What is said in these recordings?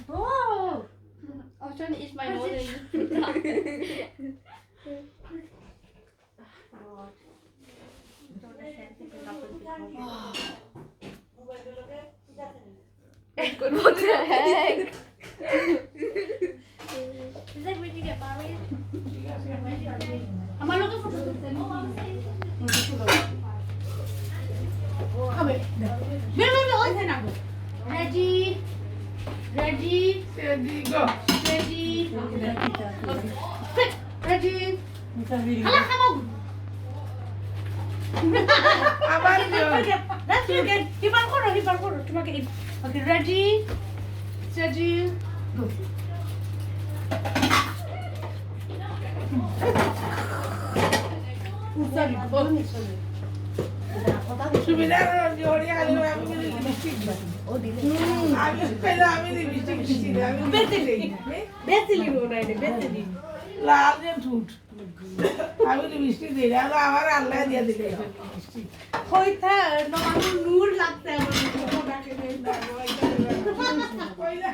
Oh, I was trying to eat my nose. What the heck? Is that when you get married? Am I looking for something? Ready? Ready? Steady, go. Ready? Quick! Ready? Hala, come on! আবার That's you again. Hipan koro. Tomake in. Okay, ready? Steady. Go. Sorry. সুবিধা জোরে আলো আমি lipstick আমি পেলা আমি lipstick দিছি আমি বেসিলি ওরাইলে বেসিলি লাল যে ঠুট আমি লিপস্টিক দিই আর আমার আল্লাহ দিয়ে দিলে লিপস্টিক হইতা নরমাল নূর লাগতে আমার ফটোটাকে কইলা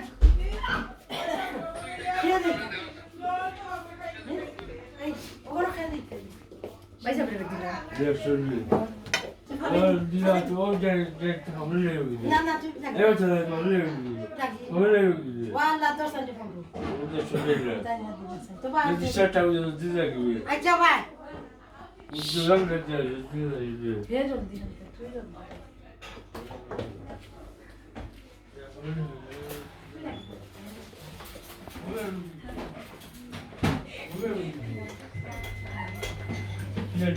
Vais a beber dinero. Deve ser lindo. Direto, onde é que eu me lembro? Eu também não lembro. Não lembro. Wala to sa di pamro. Onde é que eu me lembro? To ba. Eu disse até o dia que eu ia. Acha ba. O dia que eu ia. Ye joldi joldi. Ne?